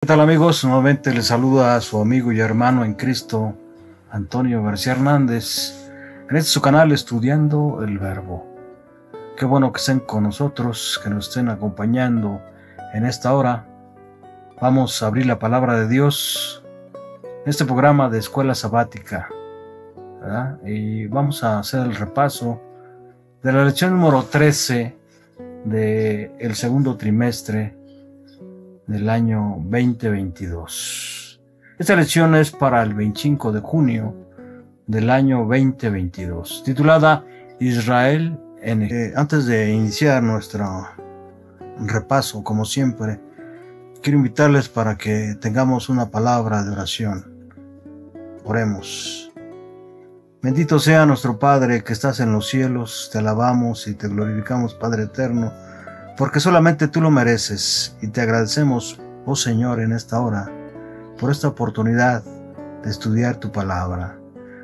¿Qué tal, amigos? Nuevamente les saluda a su amigo y hermano en Cristo, Antonio García Hernández, en este su canal Estudiando el Verbo. Qué bueno que estén con nosotros, que nos estén acompañando en esta hora. Vamos a abrir la palabra de Dios en este programa de Escuela Sabática, ¿verdad? Y vamos a hacer el repaso de la lección número 13 del segundo trimestre del año 2022. Esta lección es para el 25 de junio del año 2022, titulada Israel en Egipto. Antes de iniciar nuestro repaso, como siempre, quiero invitarles para que tengamos una palabra de oración. Oremos. Bendito sea nuestro Padre que estás en los cielos, te alabamos y te glorificamos, Padre eterno, porque solamente tú lo mereces, y te agradecemos, oh Señor, en esta hora, por esta oportunidad de estudiar tu palabra.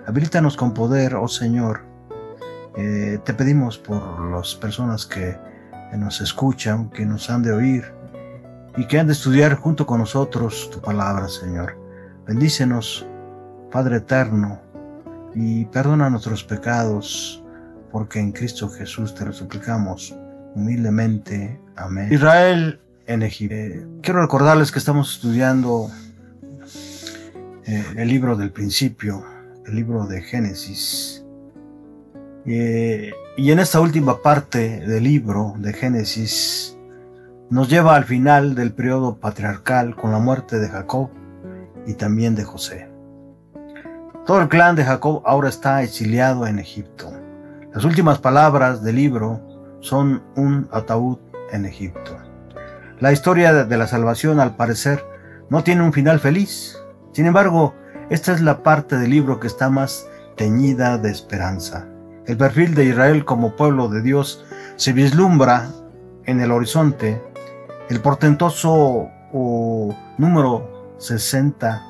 Habilítanos con poder, oh Señor. Te pedimos por las personas que nos escuchan, que nos han de oír, y que han de estudiar junto con nosotros tu palabra, Señor. Bendícenos, Padre eterno, y perdona nuestros pecados, porque en Cristo Jesús te lo suplicamos humildemente. Amén. Israel en Egipto. Quiero recordarles que estamos estudiando el libro del principio, el libro de Génesis. Y en esta última parte del libro de Génesis nos lleva al final del periodo patriarcal con la muerte de Jacob y también de José. Todo el clan de Jacob ahora está exiliado en Egipto. Las últimas palabras del libro son un ataúd en Egipto. La historia de la salvación, al parecer, no tiene un final feliz. Sin embargo, esta es la parte del libro que está más teñida de esperanza. El perfil de Israel como pueblo de Dios se vislumbra en el horizonte. El portentoso número 60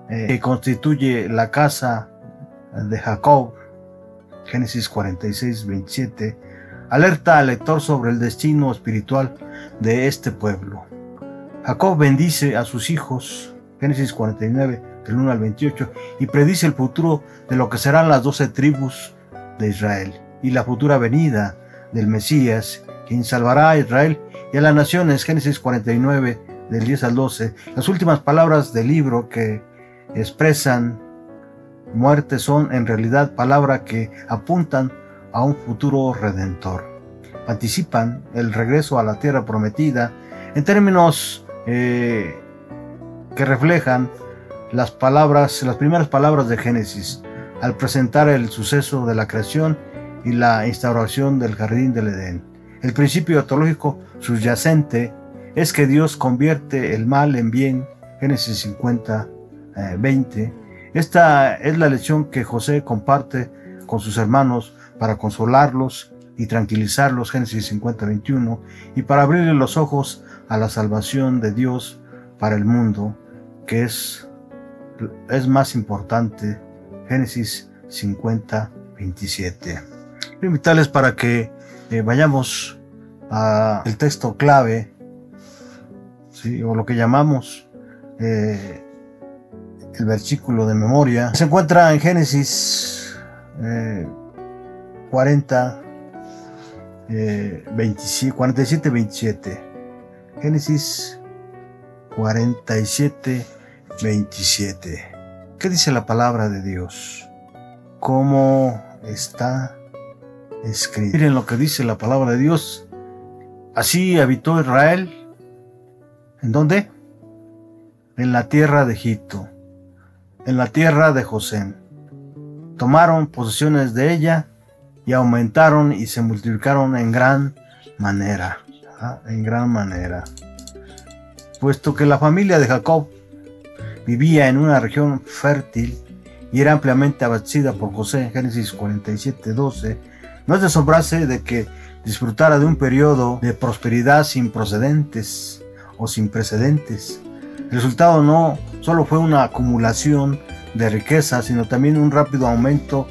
que constituye la casa de Jacob, Génesis 46, 27, alerta al lector sobre el destino espiritual de este pueblo. Jacob bendice a sus hijos, Génesis 49, del 1 al 28, y predice el futuro de lo que serán las 12 tribus de Israel y la futura venida del Mesías, quien salvará a Israel y a las naciones, Génesis 49, del 10 al 12. Las últimas palabras del libro que expresan muerte son en realidad palabras que apuntan a un futuro redentor. Anticipan el regreso a la tierra prometida en términos que reflejan las primeras palabras de Génesis al presentar el suceso de la creación y la instauración del jardín del Edén. El principio teológico subyacente es que Dios convierte el mal en bien, Génesis 50, 20. Esta es la lección que José comparte con sus hermanos para consolarlos y tranquilizarlos, Génesis 50, 21, y para abrirle los ojos a la salvación de Dios para el mundo, que es más importante, Génesis 50, 27. Quiero invitarles para que vayamos al texto clave, ¿sí? O lo que llamamos el versículo de memoria. Se encuentra en Génesis 47, 27. Génesis 47, 27. ¿Qué dice la palabra de Dios? ¿Cómo está escrito? Miren lo que dice la palabra de Dios. Así habitó Israel. ¿En dónde? En la tierra de Egipto, en la tierra de José. Tomaron posesiones de ella y aumentaron y se multiplicaron en gran manera. En gran manera. Puesto que la familia de Jacob vivía en una región fértil y era ampliamente abastecida por José, Génesis 47, 12, no es de asombrarse de que disfrutara de un periodo de prosperidad sin precedentes. El resultado no solo fue una acumulación de riqueza, sino también un rápido aumento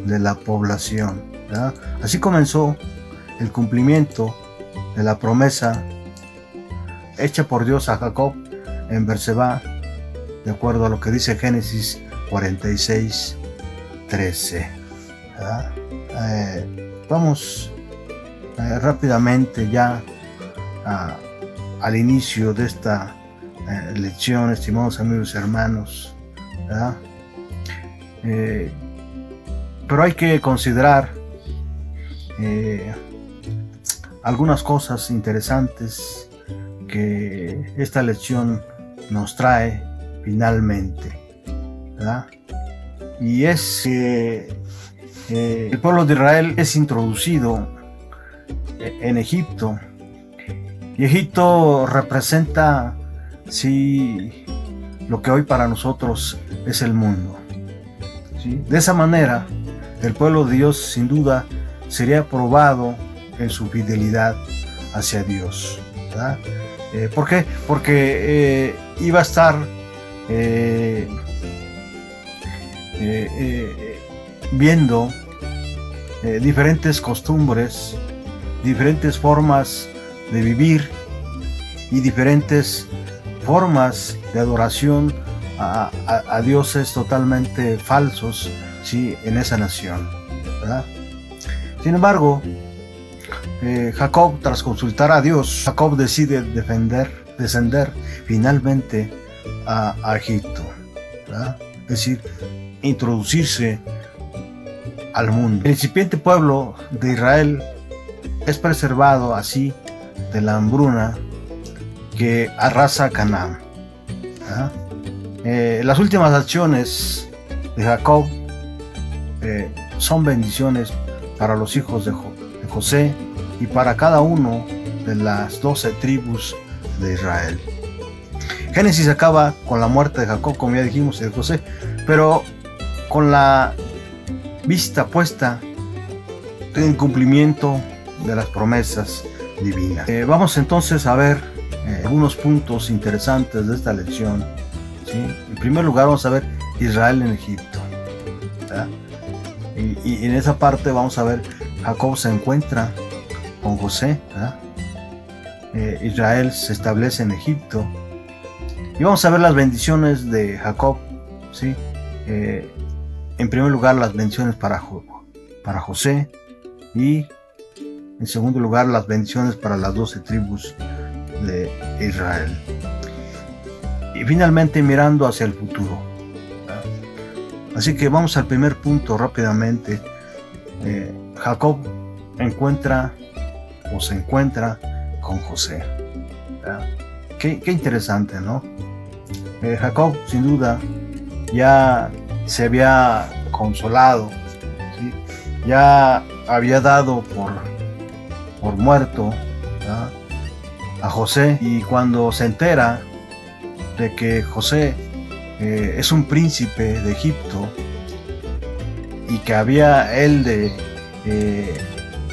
de la población, ¿verdad? Así comenzó el cumplimiento de la promesa hecha por Dios a Jacob en Berseba, de acuerdo a lo que dice Génesis 46, 13. Vamos rápidamente ya al inicio de esta lección, estimados amigos y hermanos, pero hay que considerar algunas cosas interesantes que esta lección nos trae finalmente, ¿verdad? Y es que el pueblo de Israel es introducido en Egipto, y Egipto representa, sí, lo que hoy para nosotros es el mundo, ¿sí? De esa manera, el pueblo de Dios sin duda sería probado en su fidelidad hacia Dios, ¿verdad? ¿Por qué? Porque iba a estar viendo diferentes costumbres, diferentes formas de vivir y diferentes formas de adoración a dioses totalmente falsos, ¿sí?, en esa nación, ¿verdad? Sin embargo, Jacob, tras consultar a Dios, Jacob decide descender finalmente a Egipto, ¿verdad? Es decir, introducirse al mundo. El incipiente pueblo de Israel es preservado así de la hambruna que arrasa Canaán, ¿verdad? Las últimas acciones de Jacob son bendiciones para los hijos de José y para cada uno de las 12 tribus de Israel. Génesis acaba con la muerte de Jacob, como ya dijimos, y de José, pero con la vista puesta en el cumplimiento de las promesas divinas. Vamos entonces a ver algunos puntos interesantes de esta lección, ¿sí? En primer lugar, vamos a ver Israel en Egipto, ¿verdad? Y en esa parte vamos a ver Jacob se encuentra con José, ¿verdad? Israel se establece en Egipto y vamos a ver las bendiciones de Jacob, ¿sí? En primer lugar, las bendiciones para José, y en segundo lugar, las bendiciones para las 12 tribus de Israel, y finalmente mirando hacia el futuro, ¿verdad? Así que vamos al primer punto rápidamente. Jacob se encuentra con José, ¿verdad? Qué interesante, ¿no? Jacob sin duda ya se había consolado, ¿sí? Ya había dado por muerto, ¿verdad?, a José, y cuando se entera de que José es un príncipe de Egipto y que había él de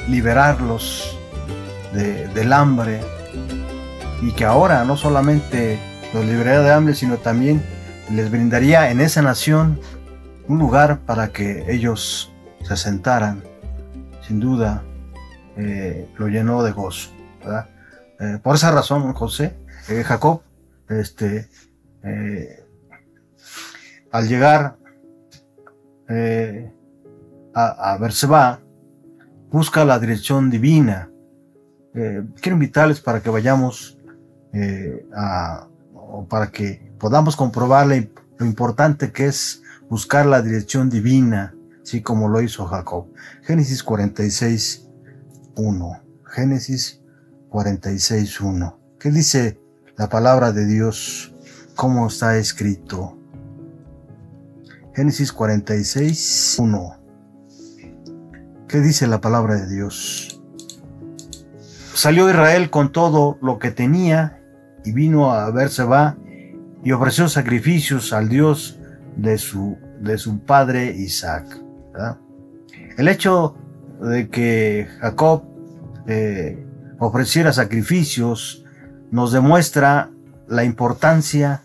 liberarlos del hambre, y que ahora no solamente los libraría de hambre, sino también les brindaría en esa nación un lugar para que ellos se asentaran, sin duda lo llenó de gozo, ¿verdad? Por esa razón Jacob, al llegar a Berseba, busca la dirección divina. Quiero invitarles para que vayamos o para que podamos comprobar lo importante que es buscar la dirección divina, así como lo hizo Jacob. Génesis 46, 1. Génesis 46, 1. ¿Qué dice la palabra de Dios? ¿Cómo está escrito? Génesis 46, 1. ¿Qué dice la palabra de Dios? Salió Israel con todo lo que tenía y vino a Berseba y ofreció sacrificios al Dios de su padre Isaac, ¿verdad? El hecho de que Jacob ofreciera sacrificios nos demuestra la importancia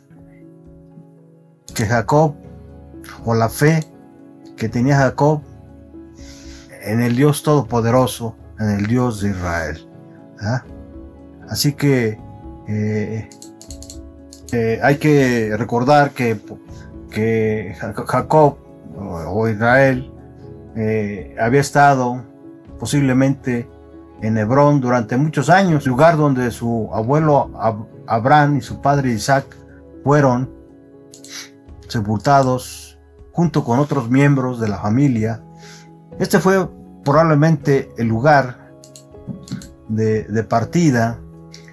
que Jacob, o la fe que tenía Jacob en el Dios Todopoderoso, en el Dios de Israel, ¿verdad? Así que Hay que recordar que Jacob o Israel había estado posiblemente en Hebrón durante muchos años, lugar donde su abuelo Abraham y su padre Isaac fueron sepultados junto con otros miembros de la familia. Este fue probablemente el lugar de partida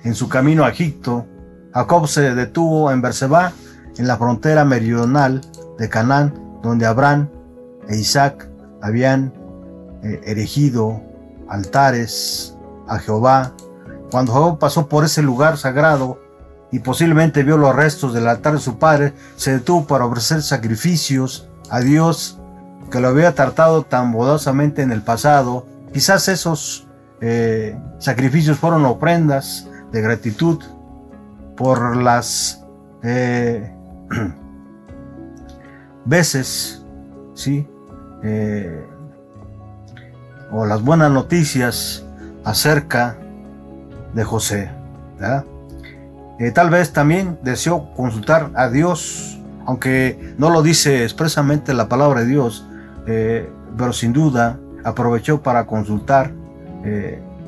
en su camino a Egipto. Jacob se detuvo en Berseba, en la frontera meridional de Canaán, donde Abraham e Isaac habían erigido altares a Jehová. Cuando Jacob pasó por ese lugar sagrado y posiblemente vio los restos del altar de su padre, se detuvo para ofrecer sacrificios a Dios que lo había tratado tan bondadosamente en el pasado. Quizás esos sacrificios fueron ofrendas de gratitud por las veces, ¿sí? O las buenas noticias acerca de José, ¿verdad? Tal vez también deseó consultar a Dios, aunque no lo dice expresamente la palabra de Dios, pero sin duda aprovechó para consultar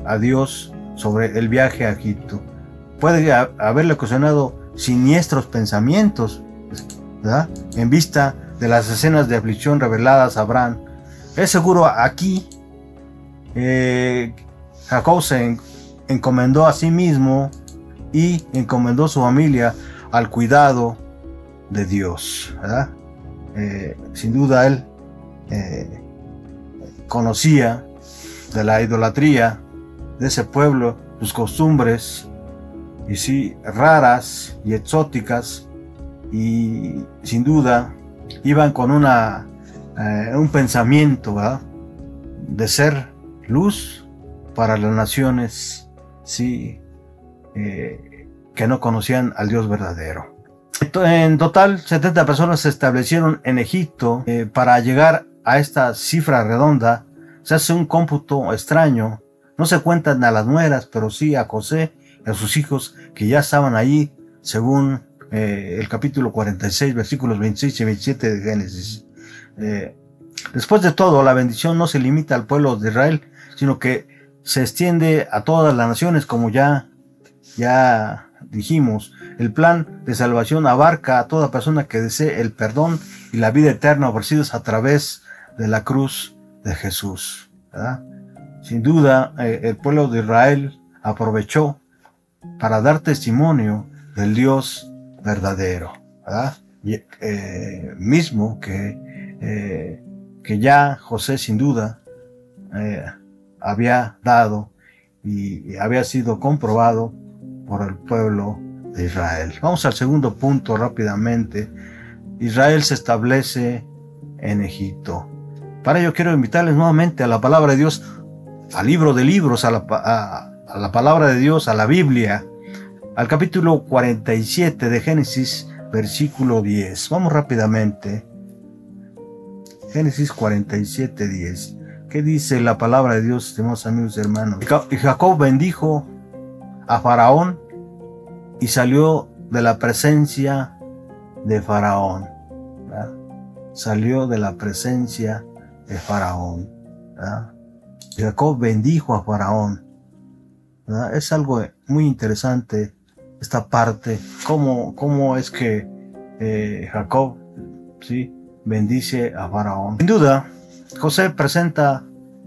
a Dios sobre el viaje a Egipto. Puede haberle ocasionado siniestros pensamientos, ¿verdad?, en vista de las escenas de aflicción reveladas a Abraham. Es seguro aquí Jacob se encomendó a sí mismo y encomendó su familia al cuidado de Dios, ¿verdad? Sin duda él conocía de la idolatría de ese pueblo, sus costumbres, y sí, raras y exóticas, y sin duda iban con un pensamiento, ¿verdad?, de ser luz para las naciones, sí, que no conocían al Dios verdadero. En total, 70 personas se establecieron en Egipto. Para llegar a esta cifra redonda, se hace un cómputo extraño. No se cuentan a las nueras, pero sí a José y a sus hijos que ya estaban allí, según el capítulo 46, versículos 26 y 27 de Génesis. Después de todo, la bendición no se limita al pueblo de Israel, sino que se extiende a todas las naciones, como ya dijimos. El plan de salvación abarca a toda persona que desee el perdón y la vida eterna ofrecidos a través de la cruz de Jesús, ¿verdad? Sin duda, el pueblo de Israel aprovechó para dar testimonio del Dios verdadero, ¿verdad? Y, mismo que ya José sin duda había dado y había sido comprobado por el pueblo de Israel. Vamos al segundo punto rápidamente. Israel se establece en Egipto. Para ello quiero invitarles nuevamente a la palabra de Dios, al libro de libros, a la palabra de Dios, a la Biblia, al capítulo 47 de Génesis, versículo 10. Vamos rápidamente. Génesis 47, 10. ¿Qué dice la palabra de Dios, estimados amigos y hermanos? Y Jacob bendijo a Faraón y salió de la presencia de Faraón, ¿verdad? Salió de la presencia de Faraón, ¿verdad? Y Jacob bendijo a Faraón, ¿verdad? Es algo muy interesante esta parte, cómo es que Jacob, ¿sí?, bendice a Faraón. Sin duda, José presenta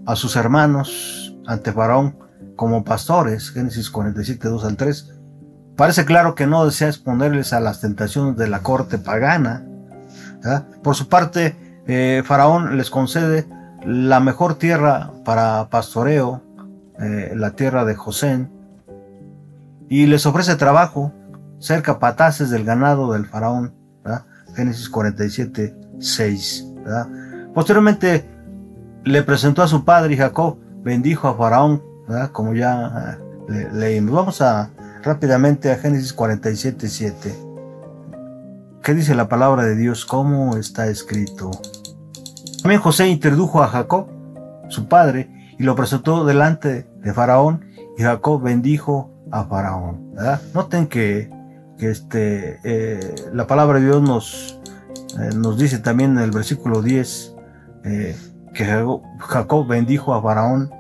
a sus hermanos ante Faraón como pastores, Génesis 47, 2 al 3. Parece claro que no desea exponerles a las tentaciones de la corte pagana, ¿verdad? Por su parte, Faraón les concede la mejor tierra para pastoreo, la tierra de Gosén, y les ofrece trabajo, ser capataces del ganado del Faraón, ¿verdad? Génesis 47, 6, ¿verdad? Posteriormente le presentó a su padre, y Jacob bendijo a Faraón, ¿verdad?, como ya leímos. Vamos rápidamente a Génesis 47, 7. ¿Qué dice la palabra de Dios? ¿Cómo está escrito? También José introdujo a Jacob, su padre, y lo presentó delante de Faraón, y Jacob bendijo a Faraón, ¿verdad? Noten que la palabra de Dios nos dice también en el versículo 10 que Jacob bendijo a Faraón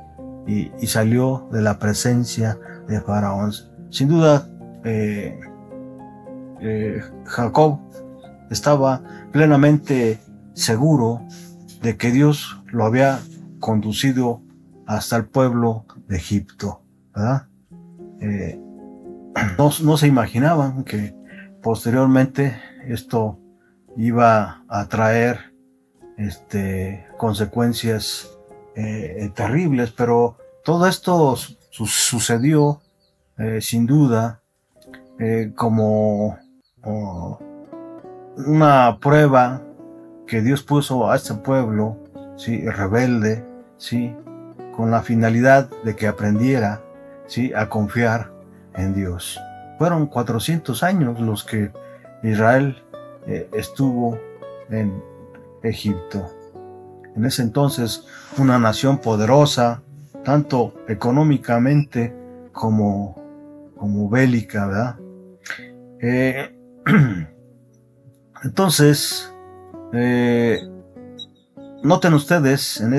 y salió de la presencia de Faraón. Sin duda, Jacob estaba plenamente seguro de que Dios lo había conducido hasta el pueblo de Egipto, ¿verdad? No se imaginaban que posteriormente esto iba a traer consecuencias terribles, pero todo esto sucedió sin duda como una prueba que Dios puso a este pueblo, ¿sí?, rebelde, ¿sí?, con la finalidad de que aprendiera, ¿sí?, a confiar en Dios. Fueron 400 años los que Israel estuvo en Egipto. En ese entonces, una nación poderosa, tanto económicamente como bélica, ¿verdad? Entonces, noten ustedes en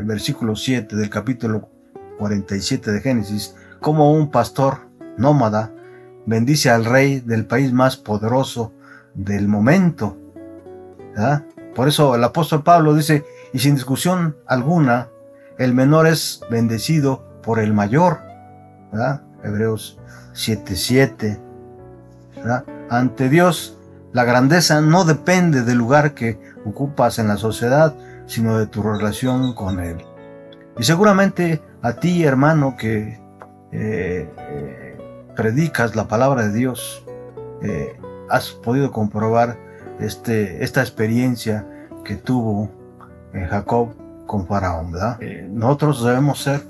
versículo 7 del capítulo 47 de Génesis, como un pastor nómada bendice al rey del país más poderoso del momento, ¿verdad? Por eso el apóstol Pablo dice, y sin discusión alguna, el menor es bendecido por el mayor, ¿verdad? Hebreos 7:7, ¿verdad? Ante Dios, la grandeza no depende del lugar que ocupas en la sociedad, sino de tu relación con Él. Y seguramente a ti, hermano, que predicas la palabra de Dios, has podido comprobar esta experiencia que tuvo Jacob con Faraón, ¿verdad? Nosotros debemos ser,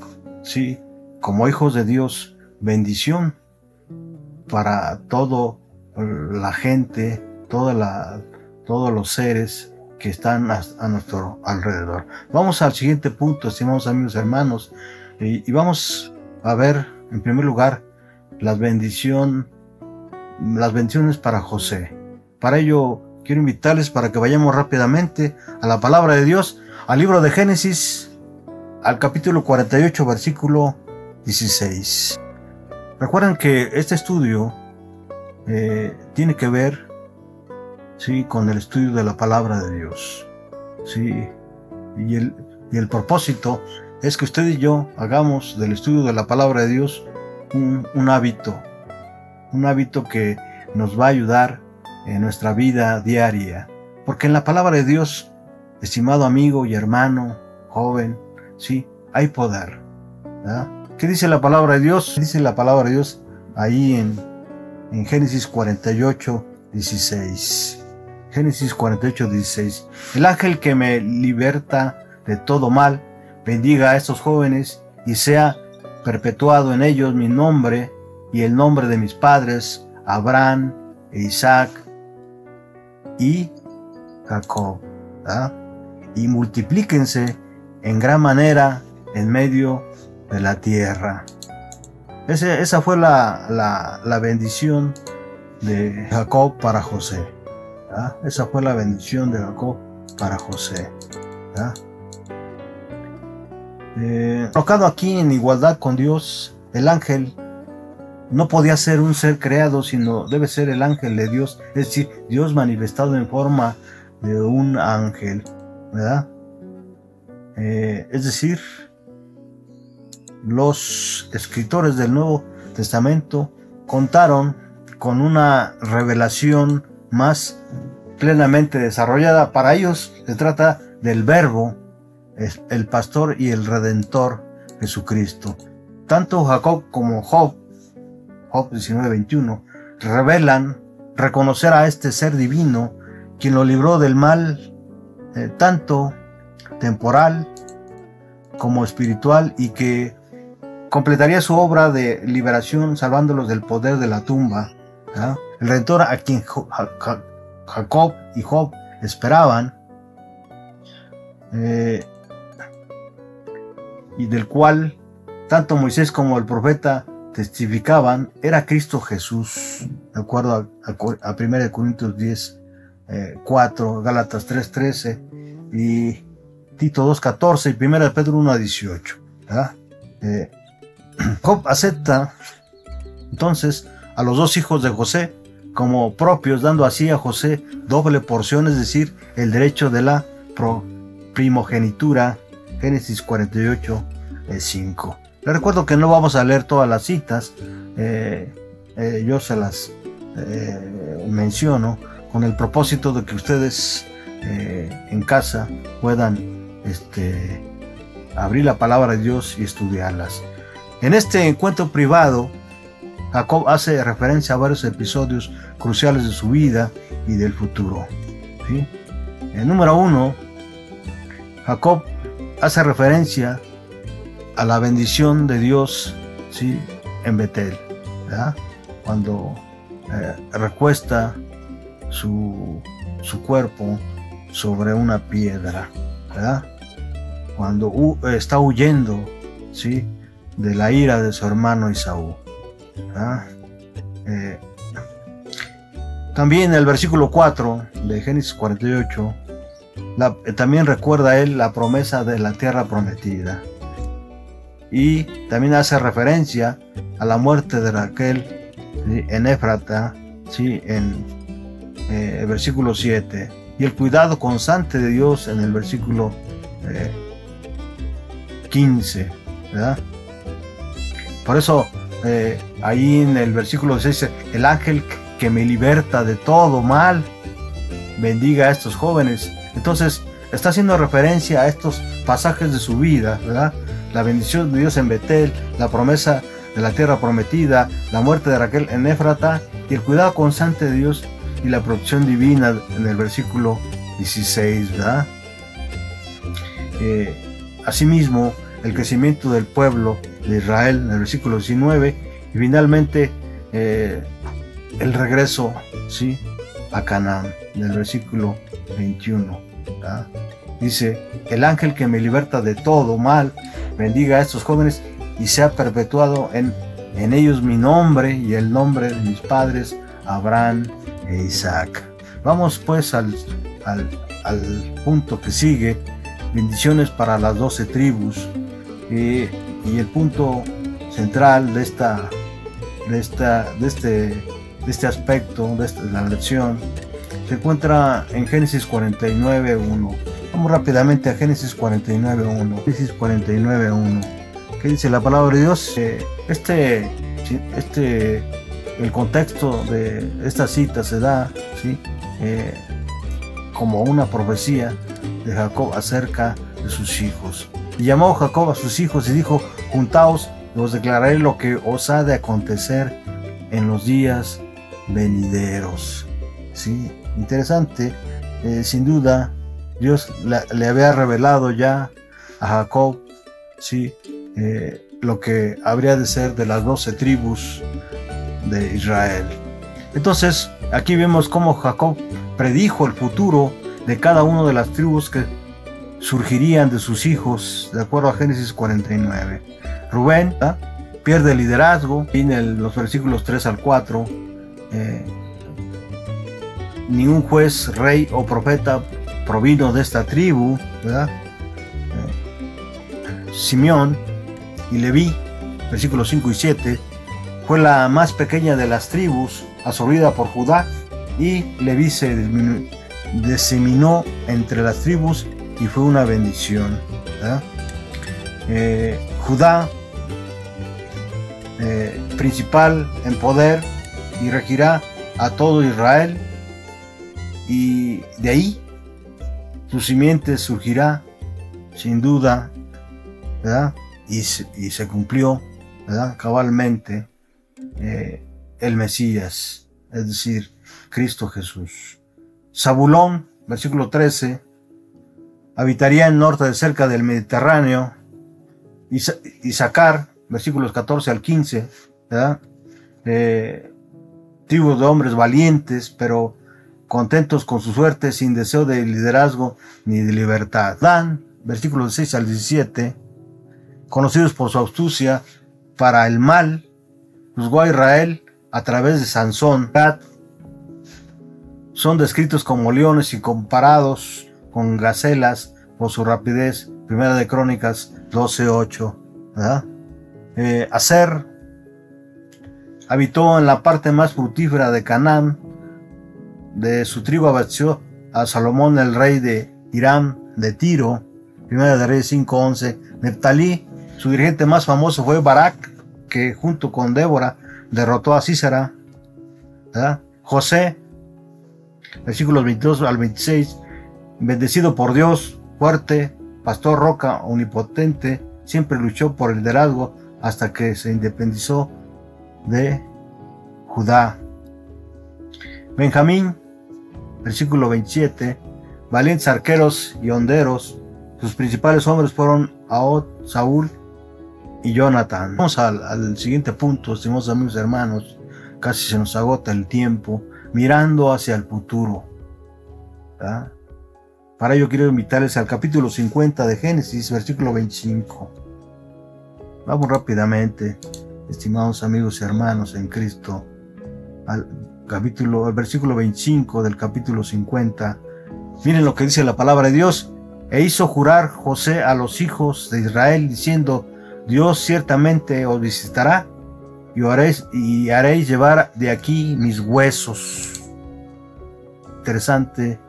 sí, como hijos de Dios, bendición para toda la gente, todos los seres que están a nuestro alrededor. Vamos al siguiente punto, estimados amigos hermanos, y vamos a ver en primer lugar las bendiciones para José. Para ello quiero invitarles para que vayamos rápidamente a la palabra de Dios, al libro de Génesis, al capítulo 48, versículo 16. Recuerden que este estudio tiene que ver, sí, con el estudio de la palabra de Dios, sí, y el propósito es que usted y yo hagamos del estudio de la palabra de Dios un hábito que nos va a ayudar en nuestra vida diaria, porque en la palabra de Dios, estimado amigo y hermano, joven, sí, hay poder, ¿verdad? ¿Qué dice la palabra de Dios? Dice la palabra de Dios ahí en Génesis 48, 16. Génesis 48, 16. El ángel que me liberta de todo mal, bendiga a estos jóvenes y sea perpetuado en ellos mi nombre y el nombre de mis padres, Abraham e Isaac y Jacob, ¿verdad? Y multiplíquense en gran manera en medio de la tierra. Esa fue la bendición de Jacob para José, ¿verdad? Esa fue la bendición de Jacob para José, ¿verdad? Colocado aquí en igualdad con Dios, el ángel no podía ser un ser creado, sino debe ser el ángel de Dios, es decir, Dios manifestado en forma de un ángel, ¿verdad? Es decir, los escritores del Nuevo Testamento contaron con una revelación más plenamente desarrollada. Para ellos se trata del Verbo, el pastor y el Redentor Jesucristo. Tanto Jacob como Job 19:21, revelan reconocer a este ser divino, quien lo libró del mal, tanto temporal como espiritual, y que completaría su obra de liberación salvándolos del poder de la tumba, ¿verdad? El Redentor a quien Jacob y Job esperaban, y del cual tanto Moisés como el profeta testificaban era Cristo Jesús, de acuerdo a 1 Corintios 10, 4, Gálatas 3, 13 y Tito 2, 14 y 1 Pedro 1, 18. Jacob acepta entonces a los dos hijos de José como propios, dando así a José doble porción, es decir, el derecho de la primogenitura. Génesis 48, 5. Les recuerdo que no vamos a leer todas las citas, yo se las menciono con el propósito de que ustedes en casa puedan abrir la palabra de Dios y estudiarlas. En este encuentro privado, Jacob hace referencia a varios episodios cruciales de su vida y del futuro, ¿sí? El número 1, Jacob hace referencia a la bendición de Dios, ¿sí?, en Betel, ¿verdad? Cuando recuesta su cuerpo sobre una piedra, ¿verdad? Cuando está huyendo, ¿sí?, de la ira de su hermano Esaú, ¿verdad? También el versículo 4 de Génesis 48 también recuerda a él la promesa de la tierra prometida, y también hace referencia a la muerte de Raquel, ¿sí?, en Éfrata, ¿sí?, en el versículo 7, y el cuidado constante de Dios en el versículo 15, ¿verdad? Por eso ahí en el versículo 6 dice: el ángel que me liberta de todo mal, bendiga a estos jóvenes. Entonces está haciendo referencia a estos pasajes de su vida, ¿verdad? La bendición de Dios en Betel, la promesa de la tierra prometida, la muerte de Raquel en Éfrata y el cuidado constante de Dios y la protección divina en el versículo 16, ¿verdad? Asimismo, el crecimiento del pueblo de Israel en el versículo 19 y finalmente el regreso, ¿sí?, a Canaán en el versículo 21, ¿verdad? Dice: el ángel que me liberta de todo mal, bendiga a estos jóvenes y sea perpetuado en ellos mi nombre y el nombre de mis padres Abraham e Isaac. Vamos pues al punto que sigue: bendiciones para las 12 tribus, y el punto central de este aspecto de la lección se encuentra en Génesis 49:1. Vamos rápidamente a Génesis 49:1. Génesis 49:1. ¿Qué dice la palabra de Dios? El contexto de esta cita se da, ¿sí?, como una profecía de Jacob acerca de sus hijos. Y llamó Jacob a sus hijos y dijo: juntaos y os declararé lo que os ha de acontecer en los días venideros. ¿Sí? Interesante. Sin duda Dios le había revelado ya a Jacob, ¿sí?, lo que habría de ser de las 12 tribus de Israel. Entonces aquí vemos cómo Jacob predijo el futuro de cada una de las tribus que surgirían de sus hijos, de acuerdo a Génesis 49. Rubén pierde el liderazgo en los versículos 3 al 4. Ningún juez, rey o profeta provino de esta tribu, ¿verdad? Simeón y Leví, versículos 5 y 7, fue la más pequeña de las tribus, absorbida por Judá, y Leví se diseminó entre las tribus y fue una bendición, ¿verdad? Judá, principal en poder, y regirá a todo Israel, y de ahí su simiente surgirá sin duda, ¿verdad? Y se cumplió, ¿verdad?, cabalmente el Mesías, es decir, Cristo Jesús. Zabulón, versículo 13, habitaría en norte de cerca del Mediterráneo. Isaacar, versículos 14 al 15, ¿verdad? Tribus de hombres valientes, pero contentos con su suerte, sin deseo de liderazgo ni de libertad. Dan, versículos 6 al 17, conocidos por su astucia para el mal juzgó a Israel a través de Sansón. Son descritos como leones y comparados con gacelas por su rapidez. Primera de Crónicas 12:8. Aser habitó en la parte más fructífera de Canaán. De su tribu abació a Salomón, el rey de Hiram de Tiro. Primera de Reyes 5:11. Neftalí, su dirigente más famoso fue Barak, que junto con Débora derrotó a Sísara. José, versículos 22 al 26, bendecido por Dios, fuerte, pastor roca, omnipotente, siempre luchó por el liderazgo hasta que se independizó de Judá. Benjamín, versículo 27, valientes arqueros y honderos, sus principales hombres fueron Ahod, Saúl y Jonathan. Vamos al siguiente punto, estimados amigos y hermanos. Casi se nos agota el tiempo, mirando hacia el futuro. Para ello quiero invitarles al capítulo 50 de Génesis, versículo 25. Vamos rápidamente, estimados amigos y hermanos en Cristo, al versículo 25 del capítulo 50. Miren lo que dice la palabra de Dios. E hizo jurar José a los hijos de Israel, diciendo: Dios ciertamente os visitará y haréis llevar de aquí mis huesos. Interesante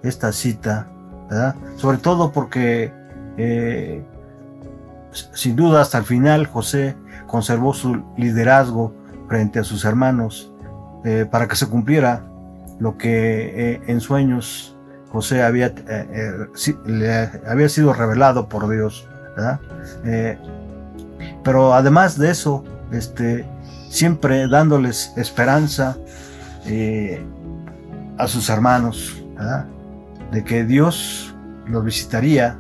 esta cita, ¿verdad? Sobre todo porque sin duda hasta el final José conservó su liderazgo frente a sus hermanos, para que se cumpliera lo que en sueños José le había sido revelado por Dios, ¿verdad? Pero además de eso, siempre dándoles esperanza a sus hermanos, ¿verdad? De que Dios los visitaría,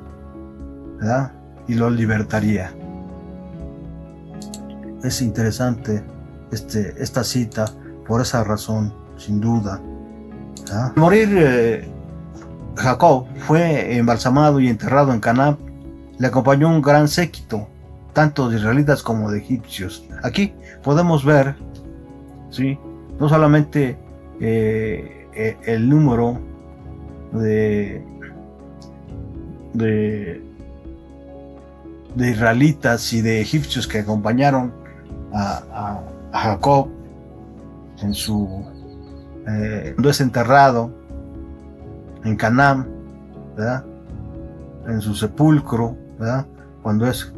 ¿verdad? Y los libertaría. Es interesante esta cita por esa razón, sin duda, ¿verdad? Al morir Jacob fue embalsamado y enterrado en Canaán. Le acompañó un gran séquito, tanto de israelitas como de egipcios. Aquí podemos ver, ¿sí?, no solamente el número de israelitas y de egipcios que acompañaron a Jacob en cuando es enterrado en Canaán, ¿verdad?, en su sepulcro, ¿verdad?, cuando es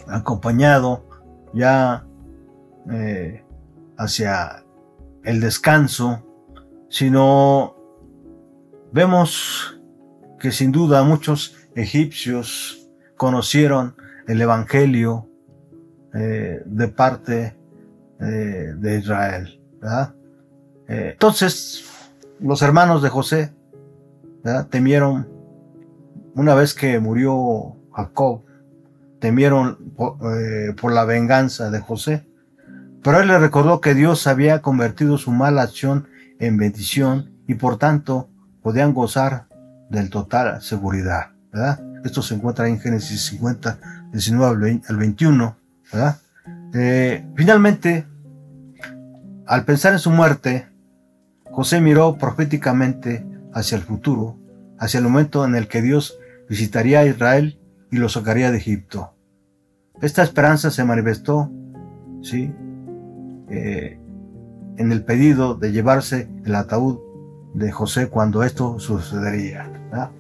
acompañado ya hacia el descanso, sino vemos que sin duda muchos egipcios conocieron el evangelio de parte de Israel, ¿verdad? Entonces los hermanos de José, ¿verdad?, temieron, una vez que murió Jacob, temieron por la venganza de José. Pero él le recordó que Dios había convertido su mala acción en bendición y por tanto podían gozar del total seguridad, ¿verdad? Esto se encuentra en Génesis 50, 19 al 21, ¿verdad? Finalmente, al pensar en su muerte, José miró proféticamente hacia el futuro, hacia el momento en el que Dios visitaría a Israel y lo sacaría de Egipto. Esta esperanza se manifestó, ¿sí?, en el pedido de llevarse el ataúd de José cuando esto sucedería, ¿verdad?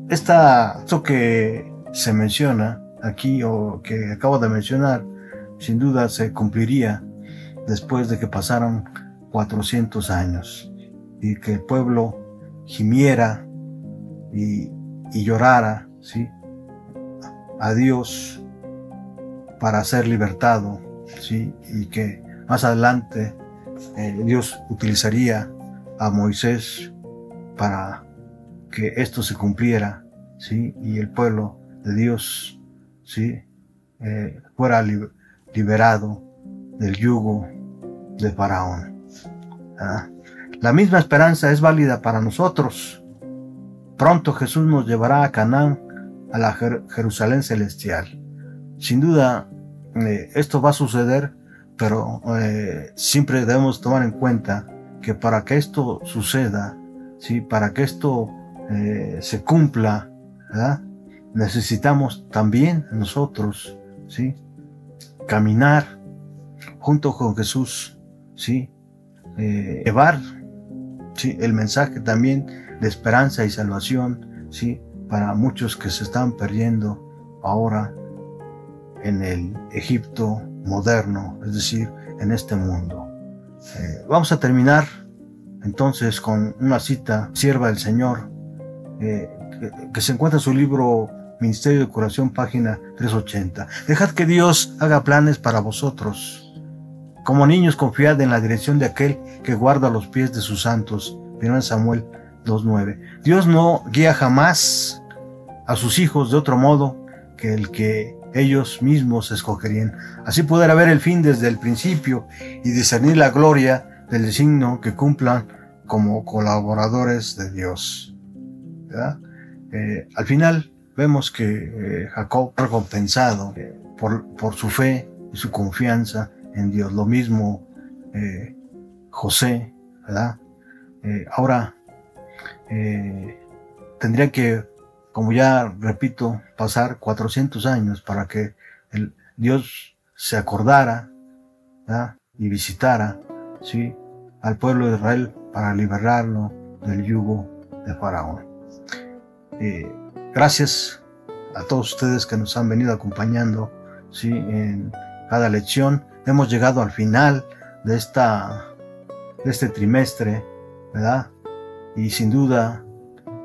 Esto que se menciona aquí, o que acabo de mencionar, sin duda se cumpliría después de que pasaron 400 años y que el pueblo gimiera y llorara, ¿sí?, a Dios para ser libertado, ¿sí?, y que más adelante Dios utilizaría a Moisés para que esto se cumpliera, ¿sí?, y el pueblo de Dios, ¿sí?, fuera liberado del yugo de Faraón. La misma esperanza es válida para nosotros. Pronto Jesús nos llevará a Canaán, a la Jerusalén celestial. Sin duda esto va a suceder, pero siempre debemos tomar en cuenta que para que esto suceda, ¿sí? Para que esto se cumpla, ¿verdad? Necesitamos también nosotros, ¿sí? Caminar junto con Jesús, ¿sí? Llevar, ¿sí? El mensaje también de esperanza y salvación, ¿sí? Para muchos que se están perdiendo ahora en el Egipto moderno, es decir, en este mundo. Vamos a terminar entonces con una cita, sierva del Señor, que se encuentra en su libro Ministerio de Curación, página 380. Dejad que Dios haga planes para vosotros. Como niños, confiad en la dirección de aquel que guarda los pies de sus santos. 1 Samuel 2:9. Dios no guía jamás a sus hijos de otro modo que el que ellos mismos escogerían. Así poder ver el fin desde el principio y discernir la gloria del designio que cumplan como colaboradores de Dios. ¿Verdad? Al final vemos que Jacob fue recompensado por su fe y su confianza en Dios. Lo mismo José, ¿verdad? Ahora tendría que, como ya repito, pasar 400 años para que Dios se acordara, ¿verdad? Y visitara, ¿sí? Al pueblo de Israel para liberarlo del yugo de Faraón. Gracias a todos ustedes que nos han venido acompañando, ¿sí? En cada lección. Hemos llegado al final de este trimestre, ¿verdad? Y sin duda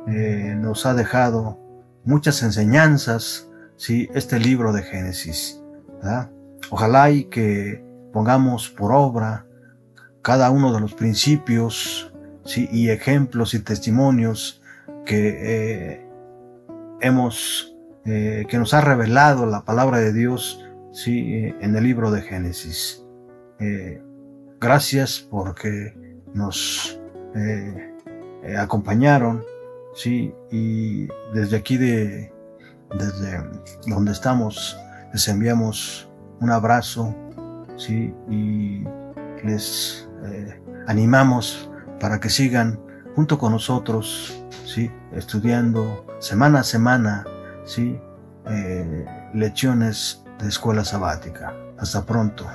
nos ha dejado muchas enseñanzas, ¿sí? Este libro de Génesis, ¿verdad? Ojalá y que pongamos por obra cada uno de los principios, ¿sí? Y ejemplos y testimonios que que nos ha revelado la palabra de Dios, ¿sí? En el libro de Génesis. Gracias porque nos acompañaron, ¿sí? Y desde aquí, desde donde estamos, les enviamos un abrazo, ¿sí? Y les animamos para que sigan junto con nosotros, ¿sí? Estudiando semana a semana, ¿sí? Lecciones de escuela sabática. Hasta pronto.